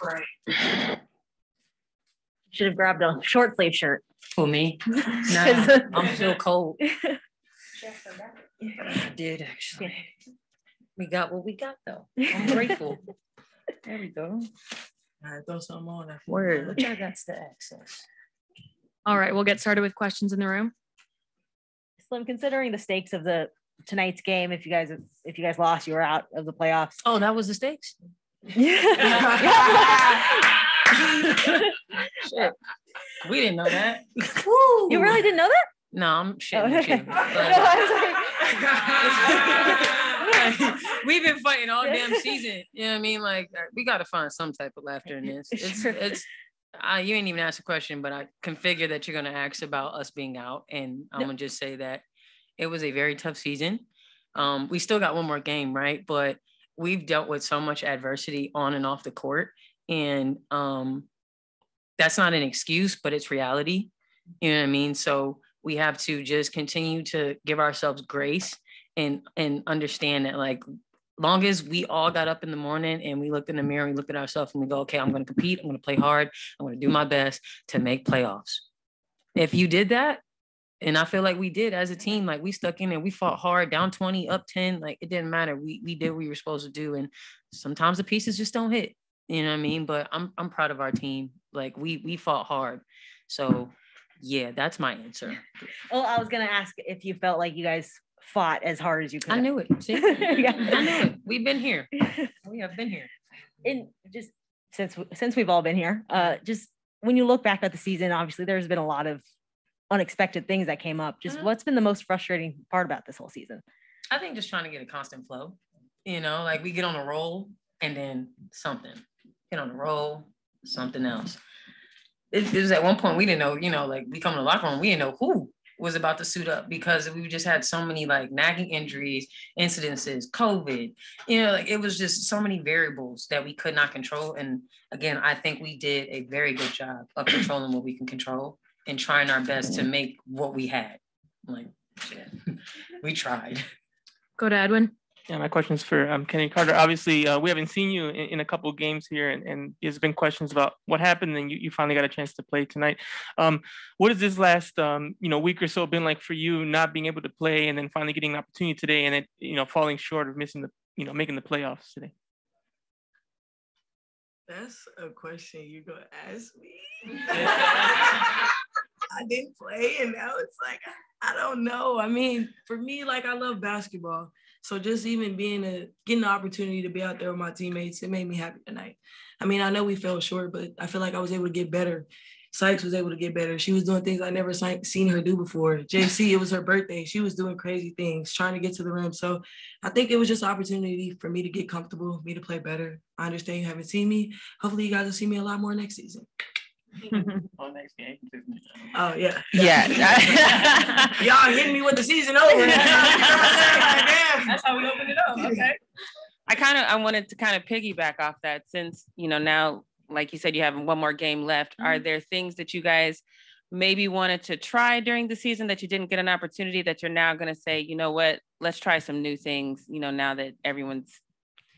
Right. Should have grabbed a short sleeve shirt. For me? Nah, I'm still cold. I did actually. We got what we got though. I'm grateful. There we go. All right, throw something on that. Word. What y'all got to access? All right, we'll get started with questions in the room. Slim, considering the stakes of tonight's game, if you guys lost, you were out of the playoffs. Oh, that was the stakes? Shit. We didn't know that. You really didn't know that? No, I'm shitting with you. We've been fighting all damn season. You know what I mean? Like, we got to find some type of laughter in this. You ain't even asked a question, but I can figure that you're going to ask about us being out. And I'm going to just say that it was a very tough season. We still got one more game, right? But we've dealt with so much adversity on and off the court. And that's not an excuse, but it's reality. You know what I mean? So we have to just continue to give ourselves grace and understand that, like, long as we all got up in the morning and we looked in the mirror, we looked at ourselves and we go, okay, I'm going to compete. I'm going to play hard. I'm going to do my best to make playoffs. If you did that, and I feel like we did as a team, like we stuck in and we fought hard, down 20, up 10, like it didn't matter. We did what we were supposed to do. And sometimes the pieces just don't hit, you know what I mean? But I'm proud of our team. Like we fought hard. So yeah, that's my answer. Well, I was going to ask if you felt like you guys fought as hard as you could. I knew it. See? Yeah. I knew it. We've been here. We have been here. And just since we've all been here, just when you look back at the season, obviously there's been a lot of unexpected things that came up. Just what's been the most frustrating part about this whole season? I think just trying to get a constant flow. You know, like we get on a roll and then something. Get on a roll, something else. It was at one point we didn't know, you know, like we come in the locker room, we didn't know who was about to suit up because we just had so many like nagging injuries, incidences, COVID, you know, like it was just so many variables that we could not control. And again, I think we did a very good job of controlling what we can control and trying our best to make what we had. Like, shit, we tried. Go to Edwin. Yeah, my question's for Kenny Carter. Obviously, we haven't seen you in a couple of games here, and there's been questions about what happened, and you finally got a chance to play tonight. What has this last week or so been like for you, not being able to play, and then finally getting an opportunity today, and it falling short of making the playoffs today? That's a question you're gonna ask me. I didn't play, and now it's like I don't know. I mean, for me, like I love basketball. So just even getting the opportunity to be out there with my teammates, it made me happy tonight. I mean, I know we fell short, but I feel like I was able to get better. Sykes was able to get better. She was doing things I never seen her do before. JC, it was her birthday. She was doing crazy things, trying to get to the rim. So I think it was just an opportunity for me to get comfortable, me to play better. I understand you haven't seen me. Hopefully you guys will see me a lot more next season. On next game. Oh, yeah. Yeah. Y'all hitting me with the season over. That's how we open it up. Okay. I wanted to kind of piggyback off that since, now, like you said, you have one more game left. Mm-hmm. Are there things that you guys maybe wanted to try during the season that you didn't get an opportunity that you're now going to say, you know what, let's try some new things, now that everyone's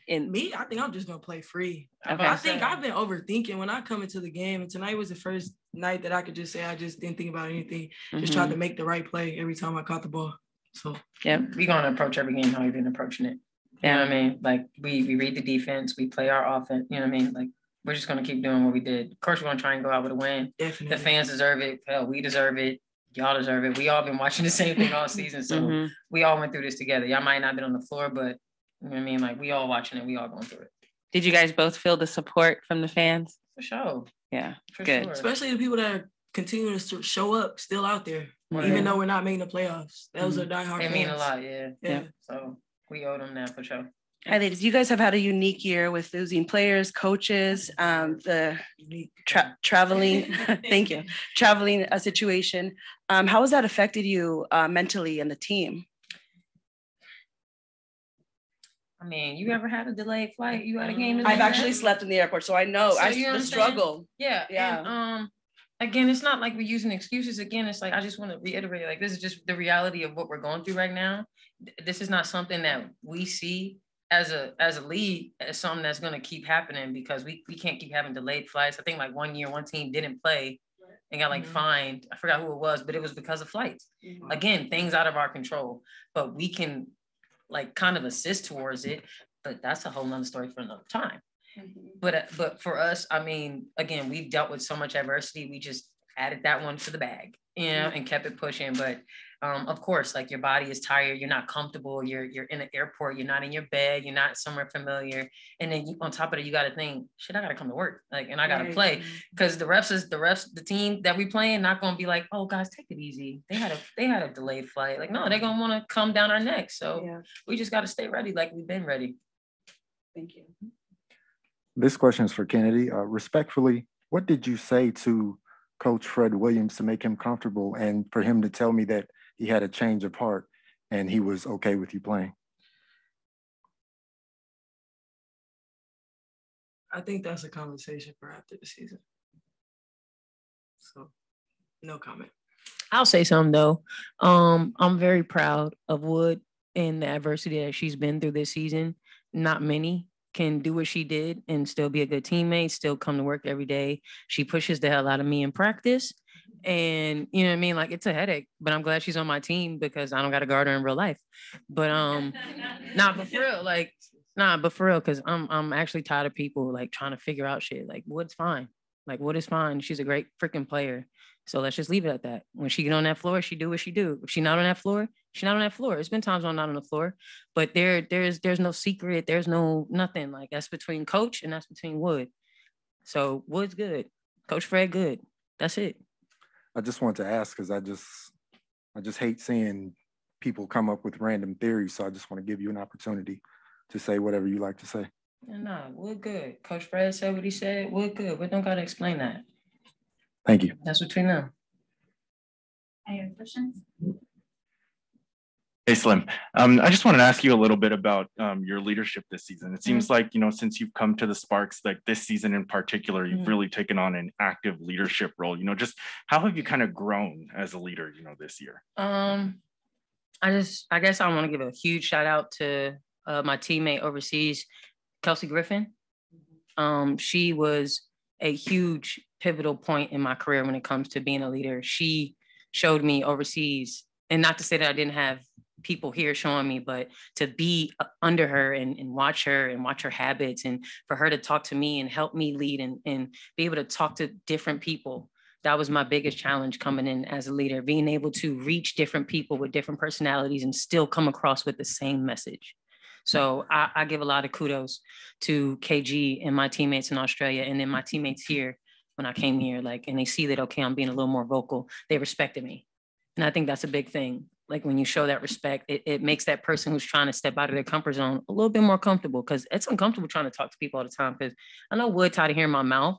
in? Me, I think I'm just going to play free. Okay. I think I've been overthinking when I come into the game, and tonight was the first night that I could just say I just didn't think about anything. Just tried to make the right play every time I caught the ball. So yeah, we're going to approach every game how we've been approaching it. You know what I mean? Like we read the defense, we play our offense. You know what I mean? Like we're just going to keep doing what we did. Of course, we're going to try and go out with a win. Definitely. The fans deserve it. Hell, we deserve it. Y'all deserve it. We all been watching the same thing all season. So we all went through this together. Y'all might not have been on the floor, but you know what I mean? Like we all watching it. We all going through it. Did you guys both feel the support from the fans? For sure. Yeah, for good. Sure. Especially the people that are continuing to show up, still out there, even though we're not making the playoffs. Those are diehard fans. They mean a lot, yeah. So we owe them that for sure. Hi, ladies. You guys have had a unique year with losing players, coaches, the traveling. Thank you. Traveling situation. How has that affected you mentally and the team? I mean, you ever had a delayed flight? You had a game? I've actually slept in the airport, so I know the struggle. Yeah. And, again, it's not like we're using excuses. Again, it's like I just want to reiterate, like this is just the reality of what we're going through right now. This is not something that we see as a league, it's something that's going to keep happening because we can't keep having delayed flights. I think like one year, one team didn't play and got like fined. I forgot who it was, but it was because of flights. Again, things out of our control, but we can like kind of assist towards it. But that's a whole nother story for another time. But for us, I mean, again, we've dealt with so much adversity. We just added that one to the bag, you know, and kept it pushing. But of course, like your body is tired, you're not comfortable, you're in an airport, you're not in your bed, you're not somewhere familiar. And then on top of it, you got to think, shit, I got to come to work. Like, and I got to play because the team that we playing, not going to be like, oh guys, take it easy. They had a delayed flight. Like, no, they're going to want to come down our neck. So we just got to stay ready. Like we've been ready. Thank you. This question is for Kennedy. Respectfully, what did you say to Coach Fred Williams to make him comfortable and for him to tell me that he had a change of heart and he was okay with you playing? I think that's a conversation for after the season. So, no comment. I'll say something though. I'm very proud of Wood and the adversity that she's been through this season. Not many can do what she did and still be a good teammate, still come to work every day. She pushes the hell out of me in practice. And you know what I mean? Like, it's a headache, but I'm glad she's on my team because I don't got to guard her in real life. But but for real, because I'm actually tired of people like trying to figure out shit. Like, Wood's fine. Like, Wood is fine. She's a great freaking player. So let's just leave it at that. When she get on that floor, she do what she do. If she's not on that floor, she's not on that floor. It's been times when I'm not on the floor, but there's no secret. There's no nothing. Like, that's between Coach and that's between Wood. So Wood's good. Coach Fred good. That's it. I just want to ask because I just hate seeing people come up with random theories. So I just want to give you an opportunity to say whatever you like to say. No, we're good. Coach Fred said what he said. We're good. We don't got to explain that. Thank you. That's between them. Any other questions? Hey, Slim. I just wanted to ask you a little bit about your leadership this season. It seems like, you know, since you've come to the Sparks, like this season in particular, you've really taken on an active leadership role. You know, just how have you kind of grown as a leader, you know, this year? I guess I want to give a huge shout out to my teammate overseas, Kelsey Griffin. She was a huge pivotal point in my career when it comes to being a leader. She showed me overseas, and not to say that I didn't have people here showing me, but to be under her and watch her and watch her habits, and for her to talk to me and help me lead and be able to talk to different people. That was my biggest challenge coming in as a leader, being able to reach different people with different personalities and still come across with the same message. So I give a lot of kudos to KG and my teammates in Australia, and then my teammates here when I came here, like, and they see that, okay, I'm being a little more vocal. They respected me. And I think that's a big thing. Like, when you show that respect, it makes that person who's trying to step out of their comfort zone a little bit more comfortable, because it's uncomfortable trying to talk to people all the time. Because I know Wood tired of hearing my mouth.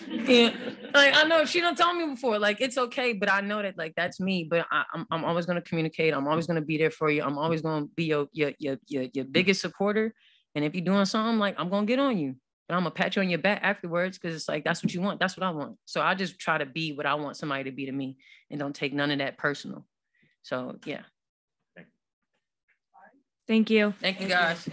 Yeah, like, I know she don't tell me before, like, it's okay, but I know that, like, that's me. But I'm always going to communicate. I'm always going to be there for you. I'm always going to be your biggest supporter. And if you're doing something, like, I'm going to get on you, and I'm going to pat you on your back afterwards, because it's like, that's what you want. That's what I want. So I just try to be what I want somebody to be to me, and don't take none of that personal. So, yeah. Thank you. Thank you, guys.